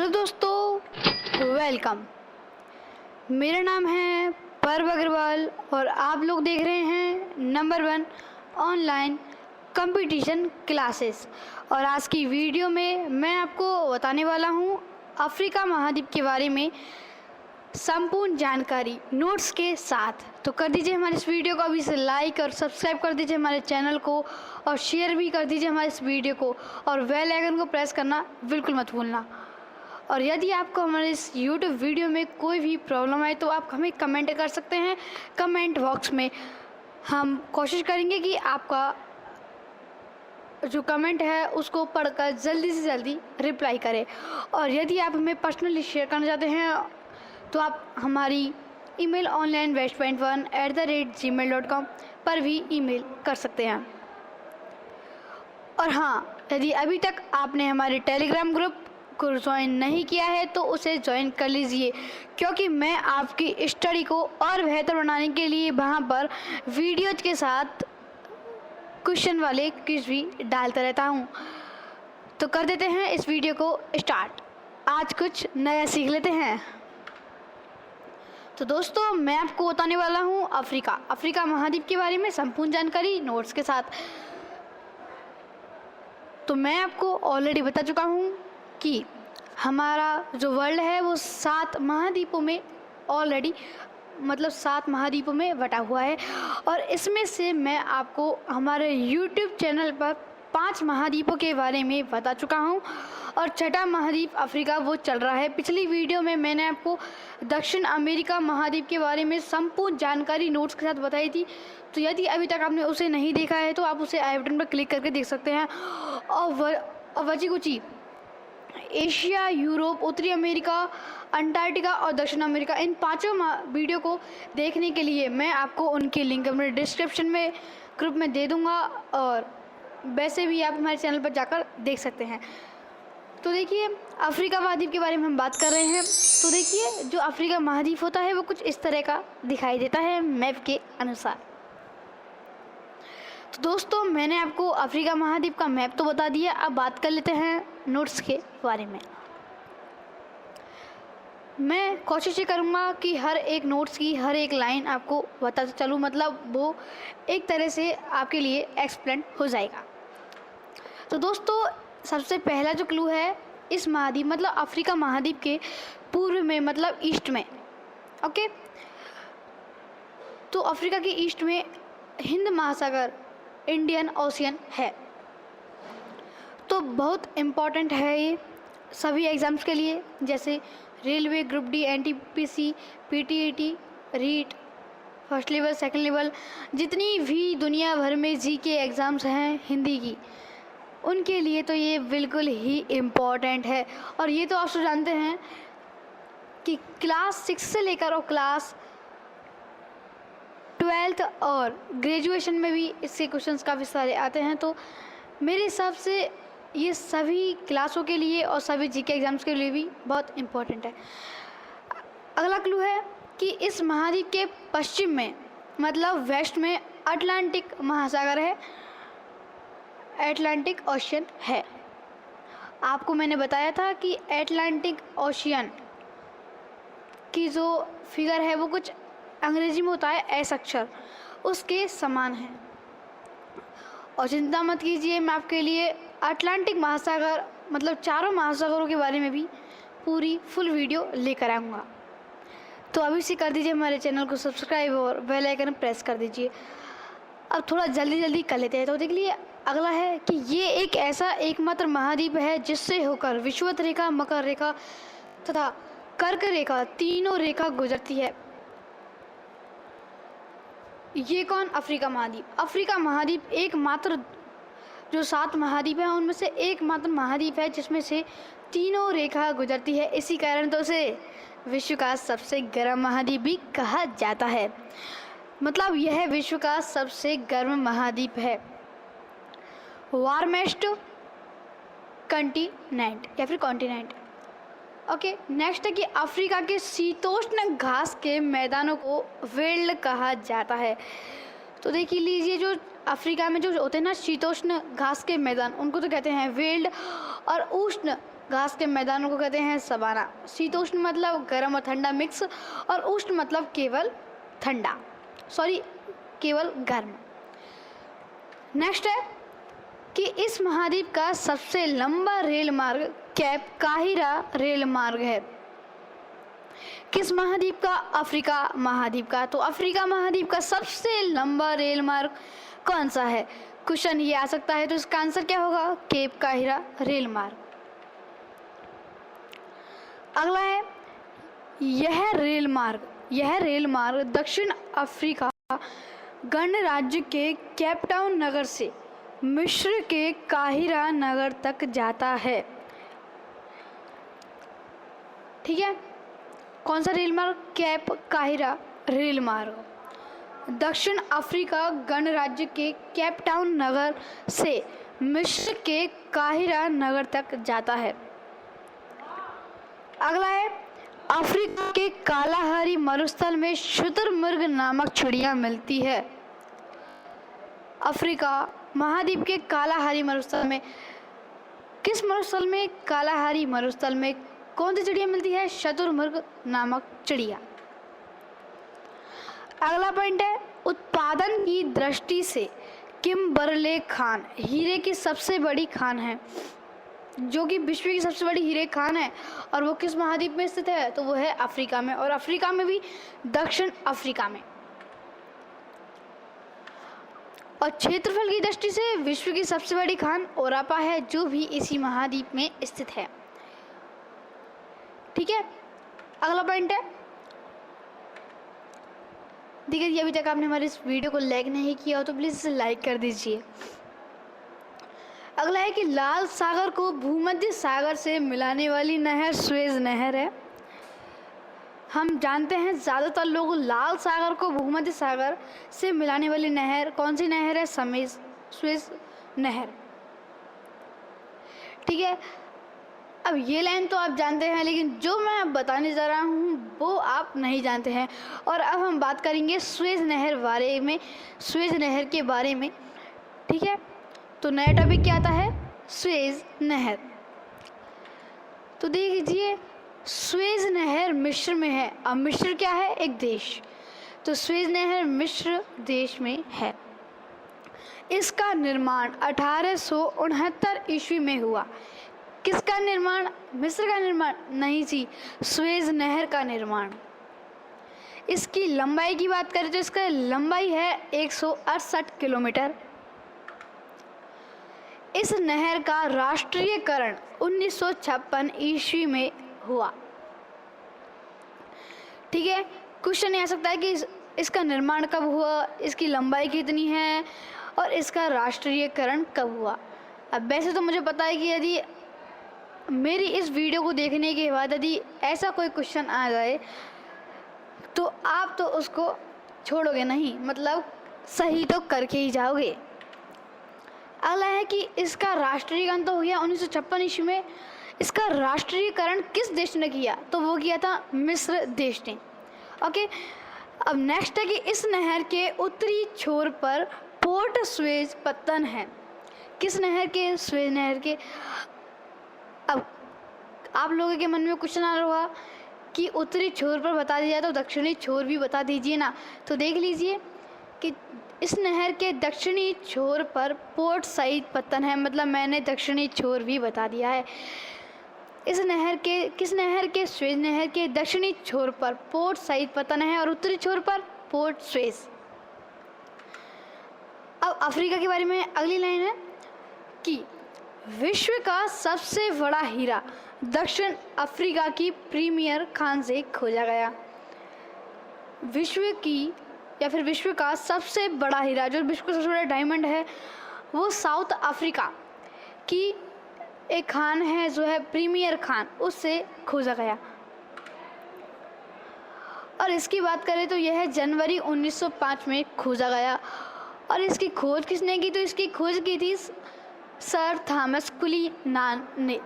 Hello दोस्तों, welcome. मेरा नाम है पर्व अग्रवाल और आप लोग देख रहे हैं नंबर 1 ऑनलाइन कंपटीशन क्लासेस। और आज की वीडियो में मैं आपको बताने वाला हूं अफ्रीका महाद्वीप के बारे में संपूर्ण जानकारी नोट्स के साथ। तो कर दीजिए हमारे इस वीडियो को अभी से लाइक और सब्सक्राइब कर दीजिए हमारे चैनल को, और शेयर भी कर दीजिए हमारे इस वीडियो को, और बेल आइकन को प्रेस करना बिल्कुल मत भूलना। और यदि आपको हमारे इस YouTube वीडियो में कोई भी प्रॉब्लम आए तो आप हमें कमेंट कर सकते हैं कमेंट बॉक्स में। हम कोशिश करेंगे कि आपका जो कमेंट है उसको पढ़कर जल्दी से जल्दी रिप्लाई करें। और यदि आप हमें पर्सनली शेयर करना चाहते हैं तो आप हमारी email onlinewest.1@gmail.com पर भी ईमेल कर सकते हैं। और हाँ, यदि अभी तक आपने हमारे टेलीग्राम ग्रुप को ज्वाइन नहीं किया है तो उसे ज्वाइन कर लीजिए, क्योंकि मैं आपकी स्टडी को और बेहतर बनाने के लिए वहाँ पर वीडियोज के साथ क्वेश्चन वाले क्विज भी डालता रहता हूँ। तो कर देते हैं इस वीडियो को स्टार्ट। आज कुछ नया सीख लेते हैं। तो दोस्तों, मैं आपको बताने वाला हूँ अफ्रीका महाद्वीप के बारे में संपूर्ण जानकारी नोट्स के साथ। तो मैं आपको ऑलरेडी बता चुका हूँ कि हमारा जो वर्ल्ड है वो 7 महाद्वीपों में ऑलरेडी 7 महाद्वीपों में बटा हुआ है। और इसमें से मैं आपको हमारे YouTube चैनल पर 5 महाद्वीपों के बारे में बता चुका हूँ, और छठा महाद्वीप अफ्रीका वो चल रहा है। पिछली वीडियो में मैंने आपको दक्षिण अमेरिका महाद्वीप के बारे में संपूर्ण जानकारी नोट्स के साथ बताई थी। तो यदि अभी तक आपने उसे नहीं देखा है तो आप उसे आई बटन पर क्लिक करके देख सकते हैं। और बची कुची एशिया, यूरोप, उत्तरी अमेरिका, अंटार्कटिका और दक्षिण अमेरिका, इन 5 वीडियो को देखने के लिए मैं आपको उनके लिंक अपने डिस्क्रिप्शन में ग्रुप में दे दूँगा, और वैसे भी आप हमारे चैनल पर जाकर देख सकते हैं। तो देखिए, अफ्रीका महाद्वीप के बारे में हम बात कर रहे हैं। तो देखिए, जो अफ्रीका महाद्वीप होता है वो कुछ इस तरह का दिखाई देता है मैप के अनुसार। तो दोस्तों, मैंने आपको अफ्रीका महाद्वीप का मैप तो बता दिया, अब बात कर लेते हैं नोट्स के बारे में। मैं कोशिश ये करूँगा कि हर एक नोट्स की हर एक लाइन आपको बताते चलूँ, वो एक तरह से आपके लिए एक्सप्लेन हो जाएगा। तो दोस्तों, सबसे पहला जो क्लू है, इस महाद्वीप अफ्रीका महाद्वीप के पूर्व में ईस्ट में, ओके। तो अफ्रीका के ईस्ट में हिंद महासागर, इंडियन ओशियन है। तो बहुत इम्पॉर्टेंट है ये सभी एग्ज़ाम्स के लिए, जैसे railway, group D, NTPC, PTET, REET, first level, second level, जितनी भी दुनिया भर में जीके एग्ज़ाम्स हैं हिंदी की, उनके लिए तो ये बिल्कुल ही इम्पॉर्टेंट है। और ये तो आप सब जानते हैं कि क्लास 6 से लेकर और क्लास 12th और ग्रेजुएशन में भी इससे क्वेश्चंस काफ़ी सारे आते हैं। तो मेरे हिसाब से ये सभी क्लासों के लिए और सभी जीके एग्ज़ाम्स के लिए भी बहुत इम्पोर्टेंट है। अगला क्लू है कि इस महाद्वीप के पश्चिम में वेस्ट में अटलांटिक महासागर है, अटलांटिक ओशियन है। आपको मैंने बताया था कि अटलांटिक ओशियन की जो फिगर है वो कुछ अंग्रेजी में होता है एस अक्षर, उसके समान है। और चिंता मत कीजिए, मैं आपके लिए अटलांटिक महासागर चारों महासागरों के बारे में भी पूरी फुल वीडियो लेकर आऊँगा। तो अभी से कर दीजिए हमारे चैनल को सब्सक्राइब और बेल आइकन प्रेस कर दीजिए। अब थोड़ा जल्दी कर लेते हैं। तो देख लिए, अगला है कि ये एक ऐसा एकमात्र महाद्वीप है जिससे होकर विषुवत रेखा, मकर रेखा तथा कर्क रेखा, तीनों रेखा गुजरती है। ये कौन? अफ्रीका महाद्वीप। अफ्रीका महाद्वीप एकमात्र जो 7 महाद्वीप हैं उनमें से एकमात्र महाद्वीप है जिसमें से तीनों रेखा गुजरती है। इसी कारण तो उसे विश्व का सबसे गर्म महाद्वीप भी कहा जाता है। यह विश्व का सबसे गर्म महाद्वीप है। वार्मेस्ट कंटिनेंट या फिर कॉन्टिनेंट, ओके। नेक्स्ट है कि अफ्रीका के शीतोष्ण घास के मैदानों को वेल्ड कहा जाता है। तो देख लीजिए, जो अफ्रीका में जो होते हैं ना शीतोष्ण घास के मैदान, उनको तो कहते हैं वेल्ड, और उष्ण घास के मैदानों को कहते हैं सवाना। शीतोष्ण मतलब गर्म और ठंडा मिक्स, और उष्ण मतलब केवल ठंडा, केवल गर्म। नेक्स्ट है कि इस महाद्वीप का सबसे लंबा रेल मार्ग कैप काहिरा रेल मार्ग है। किस महाद्वीप का? अफ्रीका महाद्वीप का। तो अफ्रीका महाद्वीप का सबसे लंबा रेल मार्ग कौन सा है? क्वेश्चन ये आ सकता है, तो इसका आंसर क्या होगा? केप काहिरा रेल मार्ग। अगला है, यह रेल मार्ग दक्षिण अफ्रीका गणराज्य के केपटाउन नगर से मिस्र के काहिरा नगर तक जाता है। ठीक है, कौन सा रेल मार्ग? कैप काहिरा रेल मार्ग दक्षिण अफ्रीका गणराज्य के केपटाउन नगर से मिस्र के काहिरा नगर तक जाता है। अगला है, अफ्रीका के कालाहारी मरुस्थल में शुतुरमुर्ग नामक चिड़िया मिलती है। अफ्रीका महाद्वीप के कालाहारी मरुस्थल में, किस मरुस्थल में? कालाहारी मरुस्थल में कौन सी चिड़िया मिलती है? शुतुरमुर्ग नामक चिड़िया। अगला पॉइंट है, उत्पादन की दृष्टि से किम्बरले खान हीरे की सबसे बड़ी खान है, जो कि विश्व की सबसे बड़ी हीरे खान है, और वो किस महाद्वीप में स्थित है? तो वो है अफ्रीका में, और अफ्रीका में भी दक्षिण अफ्रीका में। और क्षेत्रफल की दृष्टि से विश्व की सबसे बड़ी खान ओरापा है, जो भी इसी महाद्वीप में स्थित है। ठीक है, अगला पॉइंट है, देखिए अभी तक आपने हमारे इस वीडियो को लाइक नहीं किया हो तो प्लीज़ इसे लाइक कर दीजिए। अगला है कि लाल सागर को भूमध्य सागर से मिलाने वाली नहर सुएज नहर है। हम जानते हैं ज़्यादातर लोग लाल सागर को भूमध्य सागर से मिलाने वाली नहर कौन सी नहर है? सुएज नहर। ठीक है, अब ये लाइन तो आप जानते हैं, लेकिन जो मैं अब बताने जा रहा हूँ वो आप नहीं जानते हैं। और अब हम बात करेंगे सुएज नहर के बारे में। ठीक है, तो नया टॉपिक क्या आता है? सुएज नहर। तो देख लीजिए, सुएज नहर मिस्र में है। अब मिस्र क्या है? एक देश। तो सुएज नहर मिस्र देश में है। इसका निर्माण 1869 ईस्वी में हुआ। किसका निर्माण? मिस्र का निर्माण? नहीं जी, सुएज नहर का निर्माण। इसकी लंबाई की बात करें तो इसका लंबाई है 168 किलोमीटर। इस नहर का राष्ट्रीयकरण 1956 ईस्वी में हुआ। ठीक है, क्वेश्चन आ सकता है कि इसका निर्माण कब हुआ, इसकी लंबाई कितनी है, और इसका राष्ट्रीयकरण कब हुआ। अब वैसे तो मुझे पता है कि यदि मेरी इस वीडियो को देखने के बाद यदि ऐसा कोई क्वेश्चन आ जाए तो आप तो उसको छोड़ोगे नहीं, मतलब सही तो करके ही जाओगे। अगला है कि इसका राष्ट्रीयकरण तो हो गया 1956 ईस्वी में। इसका राष्ट्रीयकरण किस देश ने किया? तो वो किया था मिस्र देश ने। ओके, अब नेक्स्ट है कि इस नहर के उत्तरी छोर पर पोर्ट सुएज पत्तन है। किस नहर के? सुएज नहर के। अब आप लोगों के मन में क्वेश्चन आ रहा होगा कि उत्तरी छोर पर बता दिया तो दक्षिणी छोर भी बता दीजिए ना। तो देख लीजिए कि इस नहर के दक्षिणी छोर पर पोर्ट सईद पत्तन है, मतलब मैंने दक्षिणी छोर भी बता दिया है। इस नहर के किस नहर के? सुएज नहर के दक्षिणी छोर पर पोर्ट सईद पत्तन है और उत्तरी छोर पर पोर्ट सुएज। अब अफ्रीका के बारे में अगली लाइन है कि विश्व का सबसे बड़ा हीरा दक्षिण अफ्रीका की प्रीमियर खान से खोजा गया। विश्व का सबसे बड़ा हीरा, जो विश्व का सबसे बड़ा डायमंड है, वो साउथ अफ्रीका की एक खान है जो है प्रीमियर खान, उससे खोजा गया। और इसकी बात करें तो यह जनवरी 1905 में खोजा गया। और इसकी खोज किसने की? तो इसकी खोज की थी सर थॉमस कुलीनान ने।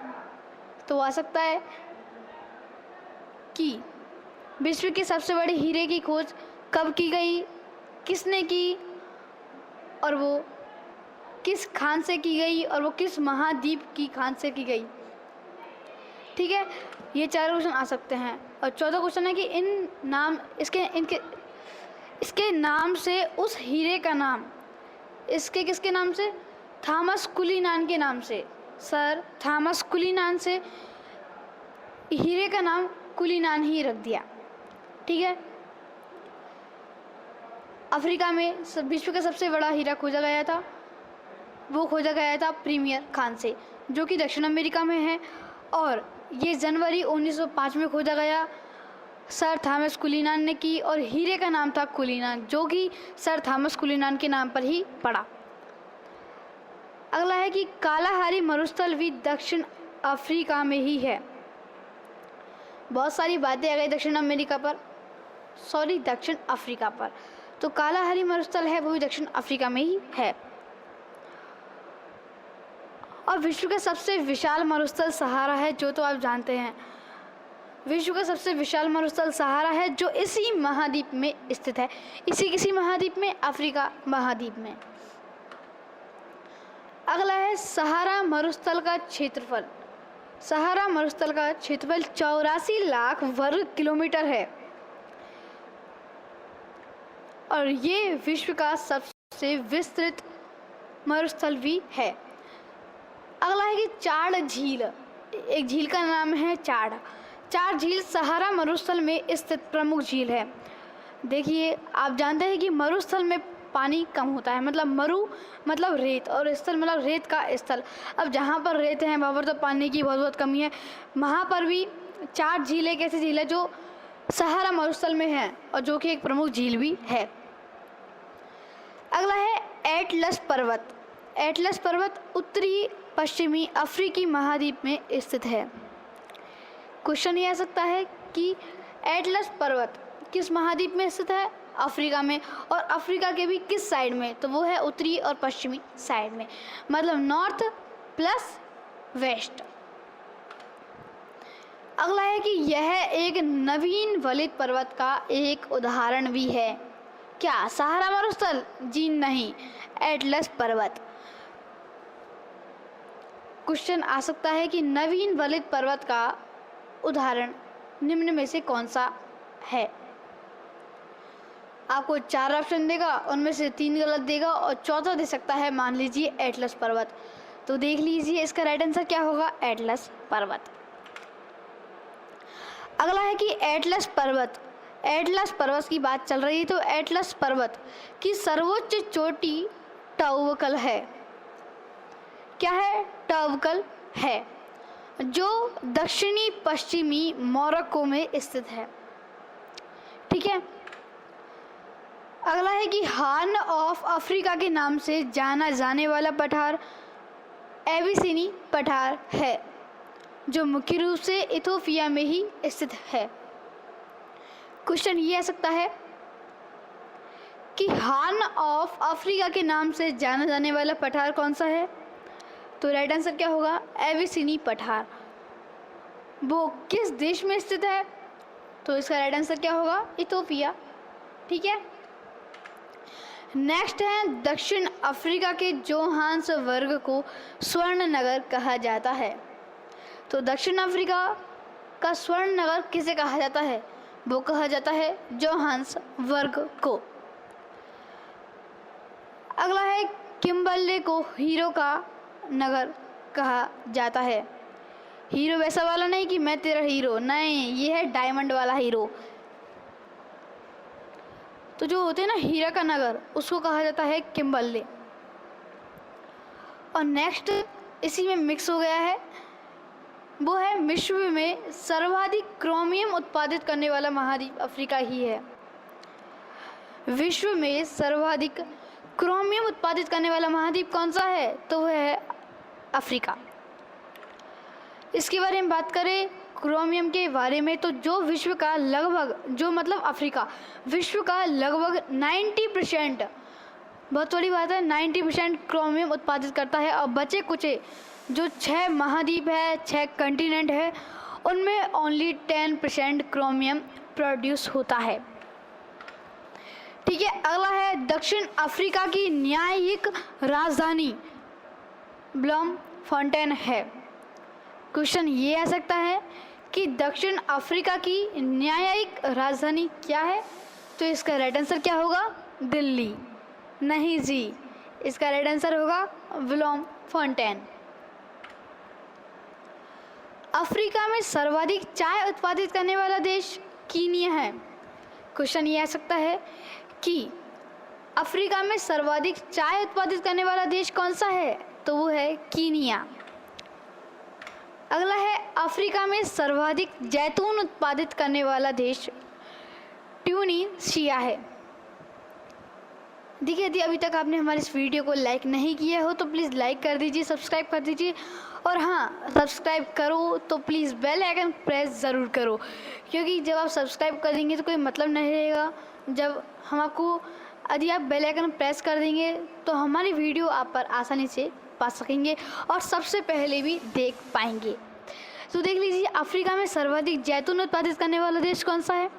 तो आ सकता है कि विश्व के सबसे बड़े हीरे की खोज कब की गई, किसने की, और वो किस खान से की गई और वो किस महाद्वीप की खान से की गई। ठीक है, ये 4 क्वेश्चन आ सकते हैं। और चौथा क्वेश्चन है कि इन नाम इसके नाम से उस हीरे का नाम, इसके किसके नाम से? थॉमस कुलीनान के नाम से, सर थॉमस कुलीनान से हीरे का नाम कुलीनान ही रख दिया। ठीक है, अफ्रीका में विश्व का सबसे बड़ा हीरा खोजा गया था, वो खोजा गया था प्रीमियर खान से, जो कि दक्षिण अमेरिका में है, और ये जनवरी 1905 में खोजा गया, सर थॉमस कुलीनान ने की, और हीरे का नाम था कुलीनान, जो कि सर थॉमस कुलीनान के नाम पर ही पड़ा। अगला है कि कालाहारी मरुस्थल भी दक्षिण अफ्रीका में ही है। बहुत सारी बातें आ गई दक्षिण अफ्रीका पर, तो कालाहारी मरुस्थल है वो भी दक्षिण अफ्रीका में ही है। और विश्व का सबसे विशाल मरुस्थल सहारा है, जो तो आप जानते हैं। विश्व का सबसे विशाल मरुस्थल सहारा है, जो इसी महाद्वीप में स्थित है। किसी महाद्वीप में? अफ्रीका महाद्वीप में। अगला है सहारा मरुस्थल का क्षेत्रफल। सहारा मरुस्थल का क्षेत्रफल 84 लाख वर्ग किलोमीटर है, और ये विश्व का सबसे विस्तृत मरुस्थल भी है। अगला है कि चाड झील। एक झील का नाम है चाड झील सहारा मरुस्थल में स्थित प्रमुख झील है। देखिए, आप जानते हैं कि मरुस्थल में पानी कम होता है, मतलब मरु मतलब रेत, और स्थल मतलब रेत का स्थल। अब जहाँ पर रेत है वहाँ पर तो पानी की बहुत कमी है। वहाँ पर भी चाड झील एक ऐसी झील है जो सहारा मरुस्थल में है, और जो कि एक प्रमुख झील भी है। अगला है एटलस पर्वत। एटलस पर्वत उत्तरी पश्चिमी अफ्रीकी महाद्वीप में स्थित है। क्वेश्चन ये आ सकता है कि एटलस पर्वत किस महाद्वीप में स्थित है? अफ्रीका में, और अफ्रीका के भी किस साइड में? तो वो है उत्तरी और पश्चिमी साइड में, मतलब नॉर्थ प्लस वेस्ट। अगला है कि यह एक नवीन वलित पर्वत का एक उदाहरण भी है। क्या? सहारा मरुस्थल? जी नहीं, एटलस पर्वत। क्वेश्चन आ सकता है कि नवीन वलित पर्वत का उदाहरण निम्न में से कौन सा है? आपको 4 ऑप्शन देगा, उनमें से 3 गलत देगा, और चौथा दे सकता है मान लीजिए एटलस पर्वत। तो देख लीजिए इसका राइट आंसर क्या होगा? एटलस पर्वत। अगला है कि एटलस पर्वत की बात चल रही है, तो एटलस पर्वत की सर्वोच्च चोटी टॉवकल है। क्या है? टॉवकल है, जो दक्षिणी पश्चिमी मोरक्को में स्थित है। ठीक है, अगला है कि हॉर्न ऑफ अफ्रीका के नाम से जाना जाने वाला पठार एबिसिनी पठार है, जो मुख्य रूप से इथियोपिया में ही स्थित है। क्वेश्चन ये आ सकता है कि हॉर्न ऑफ अफ्रीका के नाम से जाना जाने वाला पठार कौन सा है? तो राइट आंसर क्या होगा? एबिसिनी पठार। वो किस देश में स्थित है? तो इसका राइट आंसर क्या होगा? इथियोपिया। ठीक है, नेक्स्ट है दक्षिण अफ्रीका के जोहान्सबर्ग को स्वर्ण नगर कहा जाता है। तो दक्षिण अफ्रीका का स्वर्ण नगर किसे कहा जाता है? वो कहा जाता है जोहान्सबर्ग को। अगला है किम्बर्ले को हीरो का नगर कहा जाता है। हीरो वैसा वाला नहीं कि मैं तेरा हीरो, नहीं, ये है डायमंड वाला हीरो। तो जो होते हैं ना हीरा का नगर, उसको कहा जाता है किम्बर्ले। और नेक्स्ट इसी में मिक्स हो गया है, वो है विश्व में सर्वाधिक क्रोमियम उत्पादित करने वाला महाद्वीप अफ्रीका ही है। विश्व में सर्वाधिक क्रोमियम उत्पादित करने वाला महाद्वीप कौन सा है? तो वह है अफ्रीका। इसके बारे में बात करें क्रोमियम के बारे में, तो जो विश्व का लगभग, जो मतलब अफ्रीका विश्व का लगभग 90%, बहुत बड़ी बात है, 90% क्रोमियम उत्पादित करता है। और बचे कुचे जो 6 महाद्वीप है, 6 कंटिनेंट है, उनमें ओनली 10% क्रोमियम प्रोड्यूस होता है। ठीक है, अगला है दक्षिण अफ्रीका की न्यायिक राजधानी ब्लॉमफोंटेन है। क्वेश्चन ये आ सकता है कि दक्षिण अफ्रीका की न्यायिक राजधानी क्या है? तो इसका राइट आंसर क्या होगा? दिल्ली। नहीं जी, इसका राइट आंसर होगा ब्लॉमफोंटेन। अफ्रीका में सर्वाधिक चाय उत्पादित करने वाला देश कीनिया है। क्वेश्चन ये आ सकता है कि अफ्रीका में सर्वाधिक चाय उत्पादित करने वाला देश कौन सा है? तो वो है कीनिया। अगला है अफ्रीका में सर्वाधिक जैतून उत्पादित करने वाला देश ट्यूनीशिया है। देखिए, यदि अभी तक आपने हमारे इस वीडियो को लाइक नहीं किया हो तो प्लीज़ लाइक कर दीजिए, सब्सक्राइब कर दीजिए, और हाँ, सब्सक्राइब करो तो प्लीज़ बेल आइकन प्रेस ज़रूर करो, क्योंकि जब आप सब्सक्राइब कर देंगे तो कोई मतलब नहीं रहेगा। जब हम आपको यदि आप बेल आइकन प्रेस कर देंगे तो हमारी वीडियो आप पर आसानी से पा सकेंगे और सबसे पहले भी देख पाएंगे। तो देख लीजिए, अफ्रीका में सर्वाधिक जैतून उत्पादित करने वाला देश कौन सा है?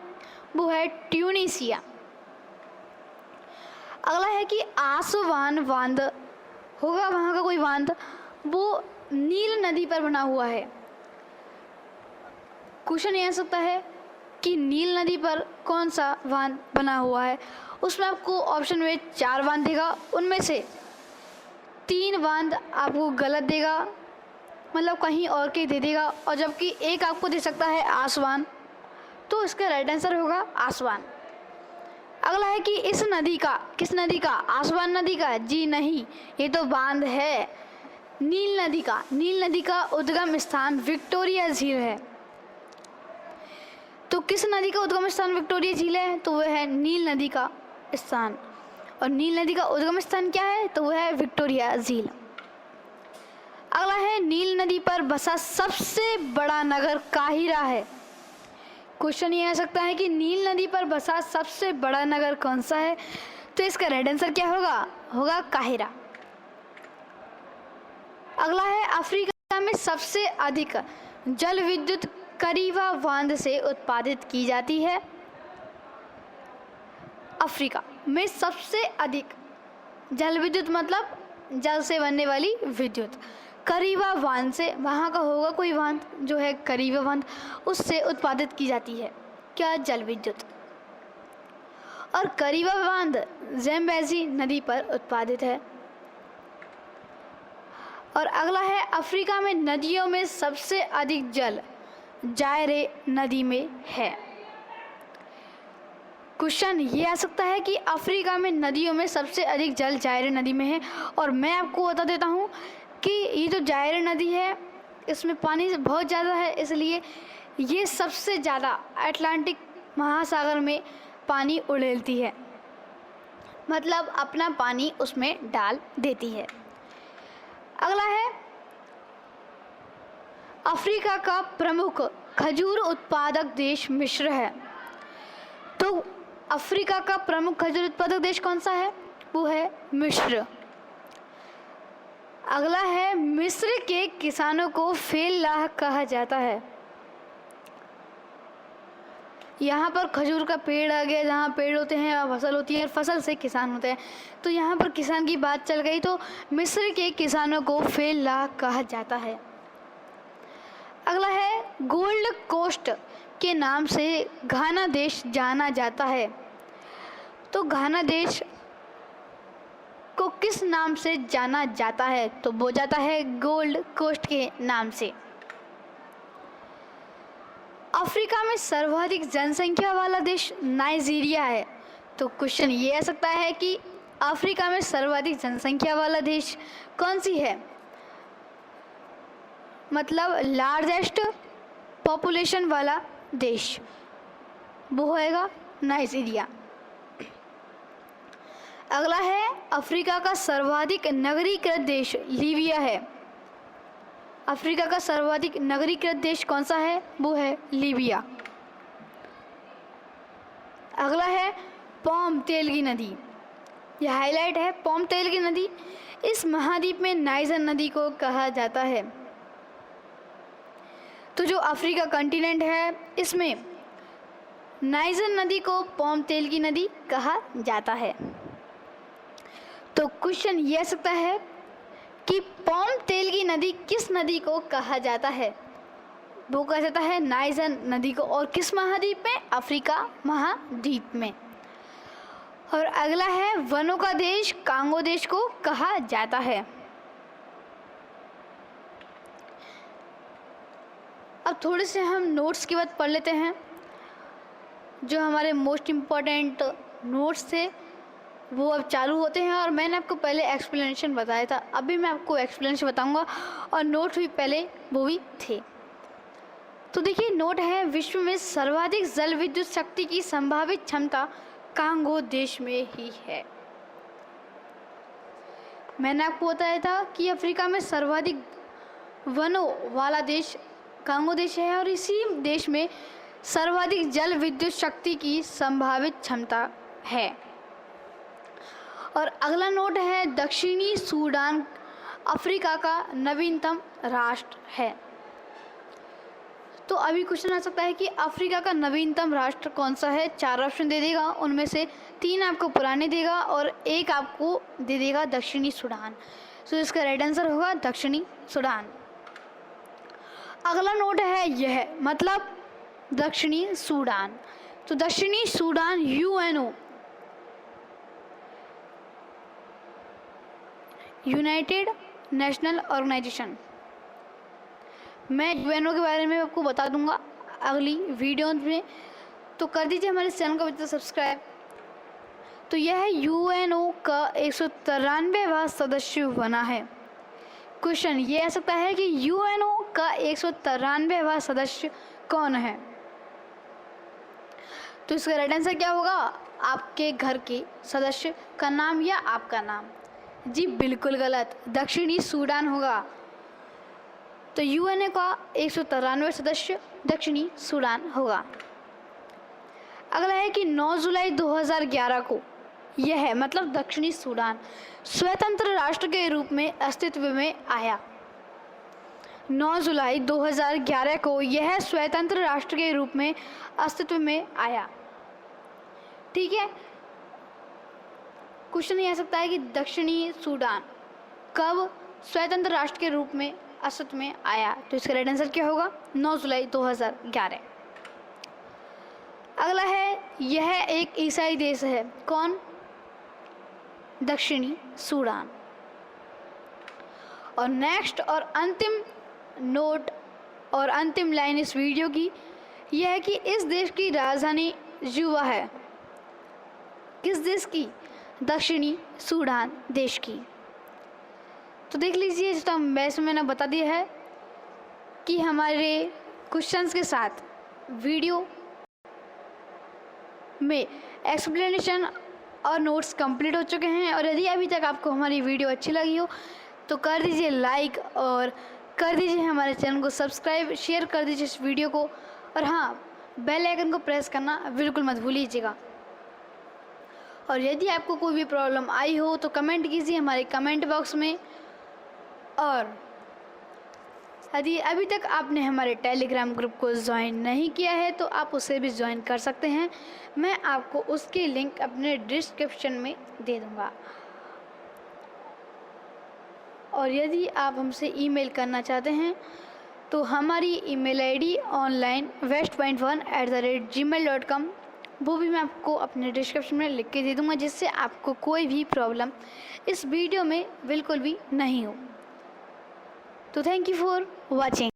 वो है ट्यूनीशिया। अगला है कि आसवान बांध होगा, वहाँ का कोई बांध, वो नील नदी पर बना हुआ है। क्वेश्चन ये आ सकता है कि नील नदी पर कौन सा बांध बना हुआ है? उसमें आपको ऑप्शन में 4 बांध देगा, उनमें से 3 बांध आपको गलत देगा, मतलब कहीं और के दे देगा, और जबकि एक आपको दे सकता है आसवान, तो इसका राइट आंसर होगा आसवान। अगला है कि इस नदी का, किस नदी का? आसवान नदी का? जी नहीं, ये तो बांध है नील नदी का। नील नदी का उद्गम स्थान विक्टोरिया झील है। तो किस नदी का उद्गम स्थान विक्टोरिया झील है? तो वह है नील नदी का स्थान, और नील नदी का उद्गम स्थान क्या है? तो वह है विक्टोरिया झील। अगला है नील नदी पर बसा सबसे बड़ा नगर काहिरा है। क्वेश्चन ये आ सकता है कि नील नदी पर बसा सबसे बड़ा नगर कौन सा है? तो इसका राइट आंसर क्या होगा? होगा काहिरा। अगला है अफ्रीका में सबसे अधिक जल विद्युत करीवा बांध से उत्पादित की जाती है। अफ्रीका में सबसे अधिक जल विद्युत मतलब जल से बनने वाली विद्युत, करीवा बांध से, वहाँ का होगा कोई बांध जो है करीवा बांध, उससे उत्पादित की जाती है क्या? जल विद्युत। और करीवा बांध ज़ैम्बेज़ी नदी पर उत्पादित है। और अगला है अफ्रीका में नदियों में सबसे अधिक जल जायरे नदी में है। क्वेश्चन ये आ सकता है कि अफ्रीका में नदियों में सबसे अधिक जल जायरे नदी में है, और मैं आपको बता देता हूँ कि ये जो जायरे नदी है इसमें पानी बहुत ज़्यादा है, इसलिए ये सबसे ज़्यादा अटलांटिक महासागर में पानी उड़ेलती है, मतलब अपना पानी उसमें डाल देती है। अगला है अफ्रीका का प्रमुख खजूर उत्पादक देश मिस्र है। तो अफ्रीका का प्रमुख खजूर उत्पादक देश कौन सा है? वो है मिस्र। अगला है मिस्र के किसानों को फेल्लाह कहा जाता है। यहाँ पर खजूर का पेड़ आ गया, जहाँ पेड़ होते हैं वहाँ फसल होती है, फसल से किसान होते हैं, तो यहाँ पर किसान की बात चल गई, तो मिस्र के किसानों को फेल्लाह कहा जाता है। अगला है गोल्ड कोस्ट के नाम से घाना देश जाना जाता है। तो घाना देश को किस नाम से जाना जाता है? तो वो जाता है गोल्ड कोस्ट के नाम से। अफ्रीका में सर्वाधिक जनसंख्या वाला देश नाइजीरिया है। तो क्वेश्चन ये आ सकता है कि अफ्रीका में सर्वाधिक जनसंख्या वाला देश कौन सी है, मतलब लार्जेस्ट पॉपुलेशन वाला देश, वो होएगा नाइजीरिया। अगला है अफ्रीका का सर्वाधिक नगरीकृत देश लीबिया है। अफ्रीका का सर्वाधिक नगरीकृत देश कौन सा है? वो है लीबिया। अगला है पाम तेल की नदी, यह हाईलाइट है, पाम तेल की नदी इस महाद्वीप में नाइजर नदी को कहा जाता है। तो जो अफ्रीका कंटिनेंट है इसमें नाइजर नदी को पाम तेल की नदी कहा जाता है। तो क्वेश्चन ये आ सकता है कि पाम तेल की नदी किस नदी को कहा जाता है? वो कहा जाता है नाइजर नदी को। और किस महाद्वीप में? अफ्रीका महाद्वीप में। और अगला है वनों का देश कांगो देश को कहा जाता है। अब थोड़े से हम नोट्स की बात पढ़ लेते हैं। जो हमारे मोस्ट इम्पॉर्टेंट नोट्स थे वो अब चालू होते हैं। और मैंने आपको पहले एक्सप्लेनेशन बताया था, अभी मैं आपको एक्सप्लेनेशन बताऊंगा और नोट्स भी पहले वो भी थे। तो देखिए नोट है, विश्व में सर्वाधिक जल विद्युत शक्ति की संभावित क्षमता कांगो देश में ही है। मैंने आपको बताया था कि अफ्रीका में सर्वाधिक वनों वाला देश कांगो देश है और इसी देश में सर्वाधिक जल विद्युत शक्ति की संभावित क्षमता है। और अगला नोट है, दक्षिणी सूडान अफ्रीका का नवीनतम राष्ट्र है। तो अभी क्वेश्चन आ सकता है कि अफ्रीका का नवीनतम राष्ट्र कौन सा है? 4 ऑप्शन दे देगा, उनमें से 3 आपको पुराने देगा और 1 आपको दे देगा दक्षिणी सूडान। तो इसका राइट आंसर होगा दक्षिणी सूडान। अगला नोट है यह, मतलब दक्षिणी सूडान। तो दक्षिणी Sudan UNO United National Organization, मैं यूएनओ के बारे में आपको बता दूंगा अगली वीडियो में। तो कर दीजिए हमारे चैनल को अभी तक सब्सक्राइब। तो यह यूएनओ का 193वां सदस्य बना है। क्वेश्चन ये आ सकता है कि यूएनओ का 193वां सदस्य कौन है? तो इसका राइट आंसर क्या होगा? आपके घर के सदस्य का नाम या आपका नाम। जी बिल्कुल गलत, दक्षिणी सूडान होगा। तो यूएनओ का 193वां सदस्य दक्षिणी सूडान होगा। अगला है कि 9 जुलाई 2011 को यह मतलब दक्षिणी सूडान स्वतंत्र राष्ट्र के रूप में अस्तित्व में आया। 9 जुलाई 2011 को यह स्वतंत्र राष्ट्र के रूप में अस्तित्व में आया। ठीक है, क्वेश्चन ये आ सकता है कि दक्षिणी सूडान कब स्वतंत्र राष्ट्र के रूप में अस्तित्व में आया? तो इसका राइट आंसर क्या होगा? 9 जुलाई 2011। अगला है, यह एक ईसाई देश है। कौन? दक्षिणी सूडान। और नेक्स्ट और अंतिम नोट और अंतिम लाइन इस वीडियो की यह है कि इस देश की राजधानी जुबा है। किस देश की? दक्षिणी सूडान देश की। तो देख लीजिए, जो वैसे मैंने बता दिया है कि हमारे क्वेश्चंस के साथ वीडियो में एक्सप्लेनेशन और नोट्स कंप्लीट हो चुके हैं। और यदि अभी तक आपको हमारी वीडियो अच्छी लगी हो तो कर दीजिए लाइक और कर दीजिए हमारे चैनल को सब्सक्राइब, शेयर कर दीजिए इस वीडियो को। और हाँ, बेल आइकन को प्रेस करना बिल्कुल मत भूलिएगा। और यदि आपको कोई भी प्रॉब्लम आई हो तो कमेंट कीजिए हमारे कमेंट बॉक्स में। और यदि अभी तक आपने हमारे टेलीग्राम ग्रुप को ज्वाइन नहीं किया है तो आप उसे भी ज्वाइन कर सकते हैं। मैं आपको उसकी लिंक अपने डिस्क्रिप्शन में दे दूँगा। और यदि आप हमसे ईमेल करना चाहते हैं तो हमारी ईमेल आईडी onlinewest.1@gmail.com, वो भी मैं आपको अपने डिस्क्रिप्शन में लिख के दे दूँगा, जिससे आपको कोई भी प्रॉब्लम इस वीडियो में बिल्कुल भी नहीं हो। तो थैंक यू फॉर वॉचिंग।